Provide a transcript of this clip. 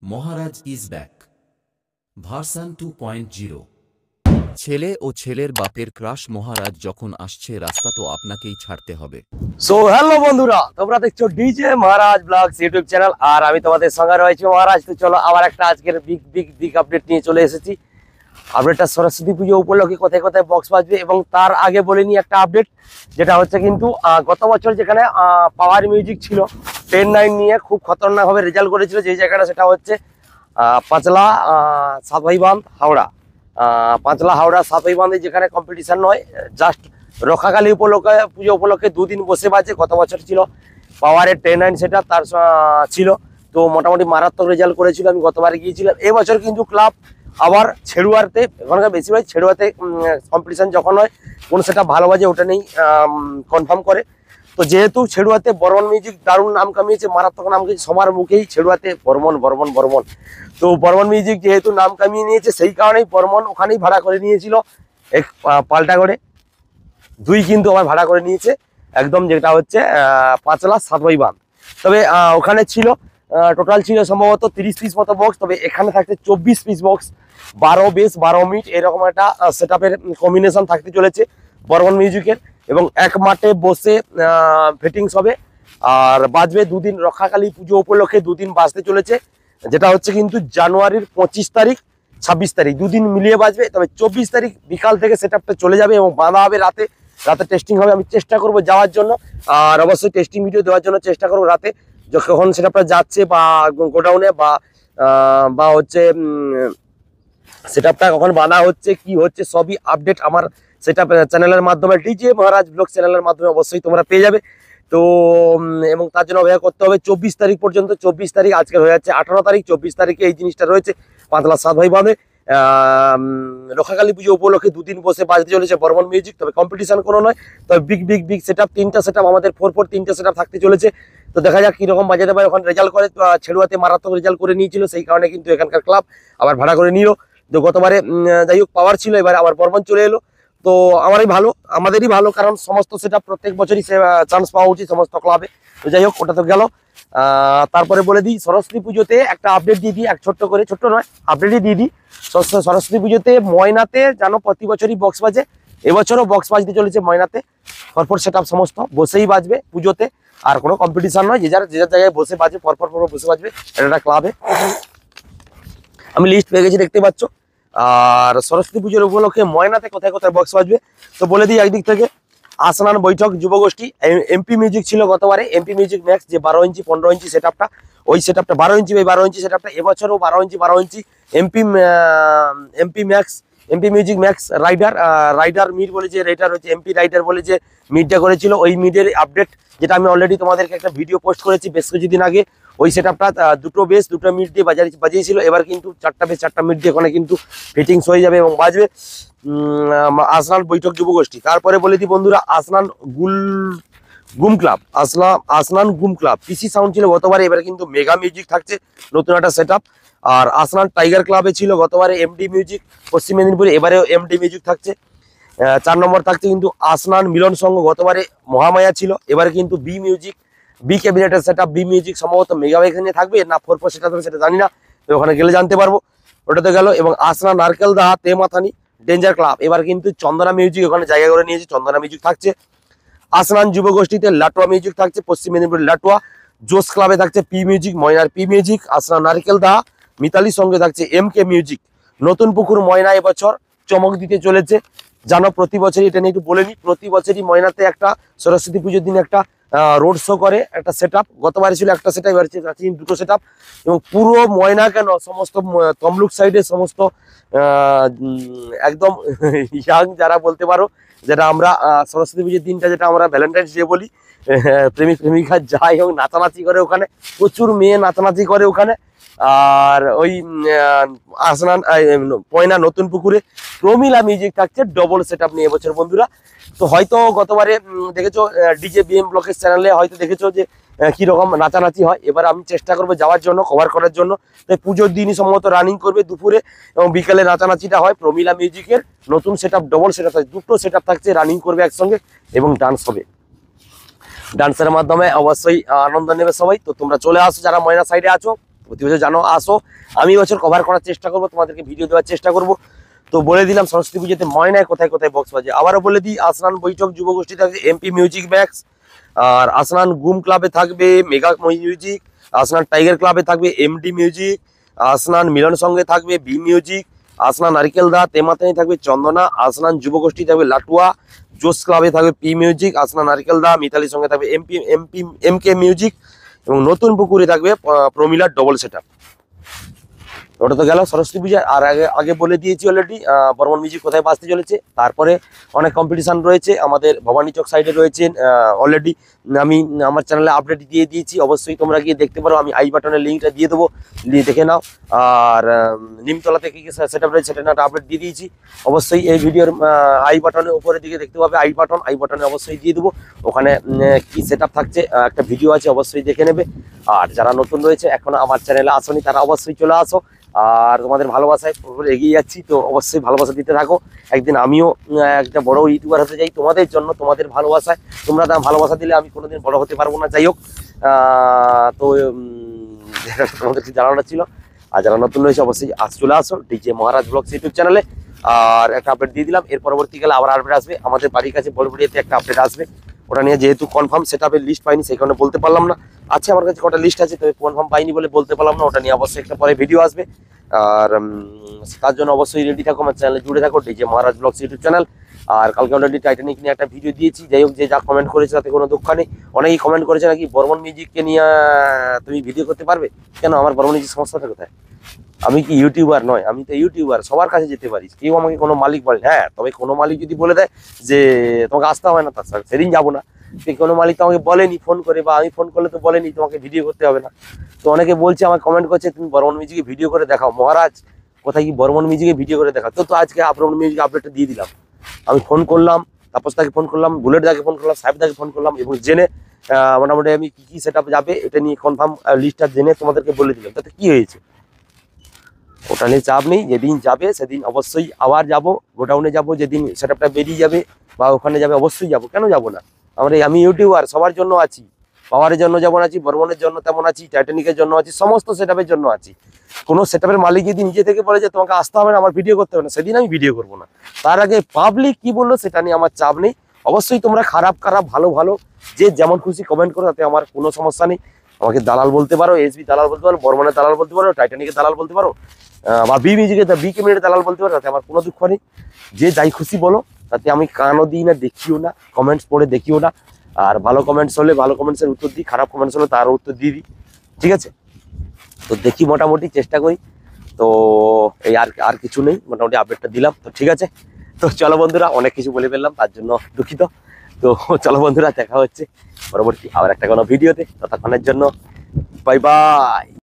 Maharaj is back version 2.0। ছেলে ও ছেলের বাপের ক্রাশ মহারাজ যখন আসছে রাস্তা তো আপনাকেই ছাড়তে হবে। সো হ্যালো বন্ধুরা, তোমরা দেখছো ডিজে মহারাজ ব্লগস ইউটিউব চ্যানেল, আর আমি তোমাদের সঙ্গে রয়েছি মহারাজ। তো চলো আবার একটা আজকের বিগ আপডেট নিয়ে চলে এসেছি। আপডেটটা সরস্বতী পুজো উপলক্ষে কোথায় কোথায় বক্স বাজবে, এবং তার আগে বলে নিই একটা আপডেট, যেটা হচ্ছে কিন্তু গত বছর যেখানে পাওয়ার মিউজিক ছিল 10-9 নিয়ে খুব খতরনাকভাবে রেজাল্ট করেছিল, যে জায়গাটা সেটা হচ্ছে পাঁচলা সাতভাইবাঁধ হাওড়া। পাঁচলা হাওড়া সাতভাইবাঁধে যেখানে কম্পিটিশন নয়, জাস্ট রক্ষাকালী উপলক্ষে পুজো উপলক্ষে দুদিন বসে বাজে। গত বছর ছিল পাওয়ারের 10-9 সেটা তার ছিল, তো মোটামুটি মারাত্মক রেজাল্ট করেছিল। আমি গতবারে গিয়েছিলাম। এবছর কিন্তু ক্লাব আবার ছেড়ুয়ারতে, এখানকার বেশিরভাগ ছেড়ুয়াতে কম্পিটিশন যখন হয় কোন সেটা ভালো বাজে ওটা নেই কনফার্ম করে। তো যেহেতু ছেড়ুয়াতে বর্মন মিউজিক দারুণ নাম কামিয়েছে, মারাত্মক নাম কামিয়েছে, সবার মুখেই ছেড়ুয়াতে বর্মন বর্মন বর্মন। তো বর্মন মিউজিক যেহেতু নাম কামিয়ে নিয়েছে, সেই কারণেই বর্মন ওখানেই ভাড়া করে নিয়েছিল এক পাল্টা করে। দুই কিন্তু আবার ভাড়া করে নিয়েছে একদম, যেটা হচ্ছে পাঁচলা সাতভাইবাঁধ। তবে ওখানে ছিল টোটাল ছিল সম্ভবত 30 পিস মতো বক্স, তবে এখানে থাকছে 24 পিস বক্স, 12 বেস 12 মিট, এরকম একটা সেট আপের কম্বিনেশন থাকতে চলেছে বর্মন মিউজিকের। এবং এক মাঠে বসে ফিটিংস হবে, আর বাজবে দুদিন, রক্ষাকালী পুজো উপলক্ষে দুদিন বাজতে চলেছে, যেটা হচ্ছে কিন্তু জানুয়ারির 25 তারিখ 26 তারিখ দুদিন মিলিয়ে বাজবে। তবে 24 তারিখ বিকাল থেকে সেট আপটা চলে যাবে এবং বাঁধা হবে রাতে। রাতে টেস্টিং হবে, আমি চেষ্টা করব যাওয়ার জন্য, আর অবশ্যই টেস্টিং ভিডিও দেওয়ার জন্য চেষ্টা করবো রাতে, যখন সেট আপটা যাচ্ছে বা গোডাউনে বা হচ্ছে সেট আপটা কখন বাঁধা হচ্ছে কি হচ্ছে সবই আপডেট আমার সেট আপ চ্যানেলের মাধ্যমে, ডিজে মহারাজ ব্লগ চ্যানেলের মাধ্যমে অবশ্যই তোমরা পেয়ে যাবে। তো এবং তার জন্য অপেক্ষা করতে হবে 24 তারিখ পর্যন্ত। 24 তারিখ আজকে হয়ে যাচ্ছে 18 তারিখ, 24 তারিখে এই জিনিসটা রয়েছে পাঁচলা সাতভাইবাঁধে রক্ষাকালী পুজো উপলক্ষে দুদিন বসে বাজতে চলেছে বর্মন মিউজিক। তবে কম্পিটিশন কোনো নয়, তবে বিগ সেট আপ, 3টা সেট আপ আমাদের 4 3টা সেট আপ থাকতে চলেছে। তো দেখা যাক কিরকম বাজাতে পারে। ওখানে রেজাল্ট করে ছেড়ুয়াতে মারাত্মক রেজাল্ট করে নিয়েছিল, সেই কারণে কিন্তু এখানকার ক্লাব আবার ভাড়া করে নিল। তো গতবারে যাই হোক পাওয়ার ছিল, এবার আবার বর্মন চলে এলো। তো আমাদেরই ভালো, কারণ সমস্ত সেট আপ প্রত্যেক বছরই চান্স পাওয়া উচিত সমস্ত ক্লাবে। তো যাই হোক, ওটা তো গেল। তারপরে বলে দিই সরস্বতী পুজোতে একটা আপডেট দিয়ে দিই, ছোট্ট করে, ছোট্ট নয় আপডেটই দিয়ে দিই। সরস্বতী পুজোতে ময়নাতে জানো প্রতি বছরই বক্স বাজে, এবছরও বক্স বাজতে চলেছে ময়নাতে। পরপর সেট আপ সমস্ত বসেই বাজবে পুজোতে, আর কোনো কম্পিটিশন নয়, যে যার জায়গায় বসে বাজে, পরপর বসে বাজবে। এটা ক্লাবে আমি লিস্ট পেয়ে গেছি, দেখতে পাচ্ছ। আর সরস্বতী পুজোর উপলক্ষে ময়নাতে কোথায় কোথায় বক্স বাজবে তো বলে দিই। একদিক থেকে আসনান বৈঠক যুবগোষ্ঠী, এমপি মিউজিক ছিল গতবারে, এমপি মিউজিক ম্যাক্স, যে 12 ইঞ্চি 15 ইঞ্চি সেট আপটা, ওই সেট আপটা 12 ইঞ্চি বাই 12 ইঞ্চি সেট আপটা এবছরও 12 inch MP max, MP music max rider mid বলে যে রাইডার হচ্ছে এমপি রাইডার বলে যে মিডটা করেছিল, ওই মিডের আপডেট যেটা আমি অলরেডি তোমাদেরকে একটা ভিডিও পোস্ট করেছি বেশ কিছুদিন আগে। ওই সেট আপটা 2টো বেস 2টো মিড দিয়ে বাজিয়েছিল, এবার কিন্তু 4টা বেস 4টা মিড দিয়ে ওখানে কিন্তু ফিটিংস হয়ে যাবে এবং বাজবে আসনান বৈঠক যুবগোষ্ঠী। তারপরে বলে দিই বন্ধুরা, আসনান গুম ক্লাব, আসনান গুম ক্লাব পিসি সাউন্ড ছিল গতবারে, এবারে কিন্তু মেগা মিউজিক থাকছে নতুন একটা সেট আপ। আর আসনান টাইগার ক্লাবে ছিল গতবারে এমডি মিউজিক পশ্চিম মেদিনীপুরে, এবারেও এমডি মিউজিক থাকছে। 4 নম্বর থাকছে কিন্তু আসনান মিলন সংঘ, গতবারে মহামায়া ছিল, এবারে কিন্তু বি মিউজিক, বি ক্যাবিনেটের সেট আপ, বি মিউজিক সম্ভবত মেগা এখানে থাকবে না 4 সেট আপ সেটা জানি না, তো ওখানে গেলে জানতে পারবো। ওটা তো গেল। এবং আসনান নারকেল দাহা তেমাথানি ডেঞ্জার ক্লাব, এবার কিন্তু চন্দনা মিউজিক ওখানে জায়গা করে নিয়েছে, চন্দনা মিউজিক থাকছে। আসনান যুবগোষ্ঠীতে লাটুয়া মিউজিক থাকছে পশ্চিম মেদিনীপুরের লাটুয়া। জোস ক্লাবে থাকছে পি মিউজিক, ময়নার পি মিউজিক। আসনান নারকেল দাহা মিতালির সঙ্গে থাকছে এমকে মিউজিক। নতুন পুকুর ময়না এবছর চমক দিতে চলেছে, জানো প্রতি বছরই এটা নিয়ে একটু বলে নিই, প্রতি বছরই ময়নাতে একটা সরস্বতী পুজোর দিন একটা রোড শো করে একটা সেট আপ। গতবারে ছিল একটা সেট আপ, এবার 2টো সেট আপ। এবং পুরো ময়না কেন সমস্ত তমলুক সাইডে সমস্ত একদম ইয়াং যারা বলতে পারো, যেটা আমরা সরস্বতী পুজোর দিনটা যেটা আমরা ভ্যালেন্টাইন্স ডে বলি, প্রেমিক প্রেমিকা যায় এবং নাচানাচি করে ওখানে, প্রচুর মেয়ে নাচানাচি করে ওখানে। আর ওই আসনান পয়না নতুন পুকুরে প্রমিলা মিউজিক থাকছে ডবল সেট আপ নিয়ে এবছর বন্ধুরা। তো হয়তো গতবারে দেখেছো ডিজে বিএম ব্লকের চ্যানেলে হয়তো দেখেছো যে কিরকম নাচানাচি হয়, এবার আমি চেষ্টা করবো যাওয়ার জন্য, কভার করার জন্য। তাই পুজোর দিনই সম্ভবত রানিং করবে দুপুরে, এবং বিকালে নাচানাচিটা হয় প্রমিলা মিউজিকের নতুন set up, double set up থাকছে, 2টো সেট আপ থাকছে, রানিং করবে একসঙ্গে এবং ডান্স হবে। ডান্সের মাধ্যমে অবশ্যই আনন্দ নেবে সবাই। তো তোমরা চলে আসো যারা ময়না সাইডে আছো, প্রতি বছর জানো আসো, আমি বছর কভার করার চেষ্টা করবো, তোমাদেরকে ভিডিও দেওয়ার চেষ্টা করবো। তো বলে দিলাম সরস্বতী পুজোতে ময়নায় কোথায় কোথায় বক্স বাজে। আবারও বলে দিই, আসনান বৈঠক যুবগোষ্ঠী থাকবে এমপি মিউজিক ব্যাক্স, আর আসনান গুম ক্লাবে থাকবে মেগা মিউজিক, আসনান টাইগার ক্লাবে থাকবে এমডি মিউজিক, আসনান মিলন সঙ্গে থাকবে বি মিউজিক, আসনান নারিকেল দা তেমাতানি থাকবে চন্দনা, আসনান যুবগোষ্ঠী থাকবে লাটুয়া, জোস ক্লাবে থাকবে পি মিউজিক, আসনান নারিকেল দা মিতালির সঙ্গে থাকবে এমকে মিউজিক, এবং নতুন পুকুরে থাকবে প্রমিলার ডবল সেট আপ। ওটা তো গেল সরস্বতী পূজা। আর আগে আগে বলে দিয়েছি অলরেডি বর্মন মিউজিক কোথায় বাজতে চলেছে। তারপরে অনেক কম্পিটিশন রয়েছে, আমাদের ভবানী চক সাইডে রয়েছে অলরেডি, আমি আমার চ্যানেলে আপডেট দিয়ে দিয়েছি, অবশ্যই তোমরা গিয়ে দেখতে পারো। আমি আই বাটনের লিঙ্কটা দিয়ে দেবো, দিয়ে দেখে নাও। আর নিমতলাতে কি কি সেট আপ রয়েছে সেটা একটা আপডেট দিয়ে দিয়েছি, অবশ্যই এই ভিডিওর আই বাটনের উপরের দিকে দেখতে পাবে। আই বাটনে অবশ্যই দিয়ে দেবো, ওখানে কি সেট আপ থাকছে একটা ভিডিও আছে, অবশ্যই দেখে নেবে। আর যারা নতুন রয়েছে এখনো আমার চ্যানেলে আসোনি তারা অবশ্যই চলে আসো। আর তোমাদের ভালোবাসায় এগিয়ে যাচ্ছি, তো অবশ্যই ভালোবাসা দিতে থাকো। একদিন আমিও একটা বড় ইউটিউবার হতে চাই তোমাদের জন্য, তোমাদের ভালোবাসায়। তোমরা তা ভালোবাসা দিলে আমি কোনোদিন বড় হতে পারবো না। যাই হোক, তো তোমাদেরকে জানানো ছিল। আর যারা নতুন রয়েছে অবশ্যই চলে আসো ডিজে মহারাজ ব্লগস ইউটিউব চ্যানেলে। আর একটা আপডেট দিয়ে দিলাম, এর পরবর্তীকালে আবার আপডেট আসবে। আমাদের বাড়ির কাছে বড়বড়িয়াতে একটা আপডেট আসবে, ওটা নিয়ে যেহেতু কনফার্ম সেট আপের লিস্ট পাইনি সেই কারণে বলতে পারলাম না। আছে আমার কাছে কটা লিস্ট আছে, তবে কনফার্ম পাইনি বলে বলতে পারলাম না। ওটা নিয়ে অবশ্যই একটা পরে ভিডিও আসবে। আর তার জন্য অবশ্যই রেডি থাকো, আমার চ্যানেলে জুড়ে থাকো ডিজে মহারাজ ব্লগস ইউটিউব চ্যানেল। আর কালকে অলরেডি টাইটানিক নিয়ে একটা ভিডিও দিয়েছি। যাই হোক, যে যা কমেন্ট করেছে তাতে কোনো দুঃখ নেই। অনেকেই কমেন্ট করেছে নাকি বর্মন মিউজিককে নিয়ে তুমি ভিডিও করতে পারবে। কেন, আমার বর্মন মিউজিক সমস্যাটা কোথায়? আমি কি ইউটিউবার নয়? আমি তো ইউটিউবার, সবার কাছে যেতে পারি। কেউ আমাকে কোনো মালিক বলে, হ্যাঁ তবে কোনো মালিক যদি বলে দেয় যে তোমাকে আসতে হবে না, তার সাথে সেদিন যাবো না। কোনো মালিক তো আমাকে বলেনি ফোন করে, বা আমি ফোন করলে তো বলেনি তোমাকে ভিডিও করতে হবে না। তো অনেকে বলছে, আমার কমেন্ট করছে তুমি বর্মন মিউজিকে ভিডিও করে দেখাও। মহারাজ কোথায় কি বর্মন মিউজিকে ভিডিও করে দেখাও? তো আজকে বর্মন মিউজিক আপডেটটা দিয়ে দিলাম। আমি ফোন করলাম, তাপস দাকে ফোন করলাম, বুলেট দাকে ফোন করলাম, সাহেব দাকে ফোন করলাম, এবং জেনে মোটামুটি আমি কি কি সেট আপ যাবে এটা নিয়ে কনফার্ম লিস্টটা জেনে তোমাদেরকে বলে দিলাম। তাতে কি হয়েছে, ওটা নিয়ে চাপ নেই। যেদিন যাবে সেদিন অবশ্যই আবার যাব, গোডাউনে যাব। যেদিন সেট আপটা বেরিয়ে যাবে বা ওখানে যাবে অবশ্যই যাব, কেন যাব না? আমি ইউটিউবার, সবার জন্য আছি। পাওয়ারের জন্য যেমন আছি, বর্মনের জন্য তেমন আছি, টাইটানিকের জন্য আছি, সমস্ত সেট আপের জন্য আছি। কোনো সেট আপের মালিক যদি নিজে থেকে বলে যে তোমাকে আসতে হবে না, আমার ভিডিও করতে হবে না, সেদিন আমি ভিডিও করবো না। তার আগে পাবলিক কি বললো সেটা নিয়ে আমার চাপ নেই। অবশ্যই তোমরা খারাপ ভালো ভালো যে যেমন খুশি কমেন্ট করো, তাতে আমার কোনো সমস্যা নেই। আমাকে দালাল বলতে পারো, এসবি দালাল বলতে পারো, বর্মনের দালাল বলতে পারো, টাইটানিকের দালাল বলতে পারো, বা বি মিউজিকের বি ক্যামেরার দালাল বলতে পারো, তাতে আমার কোনো দুঃখ নেই। যে যাই খুশি বলো, তাতে আমি কানও দিই না, দেখিও না, কমেন্টস পড়ে দেখিও না। আর ভালো কমেন্টস হলে ভালো কমেন্টসের উত্তর দিই, খারাপ কমেন্টস হলে তারও উত্তর দিয়ে দিই, ঠিক আছে? তো দেখি, মোটামুটি চেষ্টা করি। তো এই আর কিছু নেই, মোটামুটি আপডেটটা দিলাম। তো ঠিক আছে, তো চলো বন্ধুরা, অনেক কিছু বলে ফেললাম, তার জন্য দুঃখিত। তো চলো বন্ধুরা, দেখা হচ্ছে পরবর্তী আবার একটা কোনো ভিডিওতে। ততক্ষণের জন্য বাই বাই।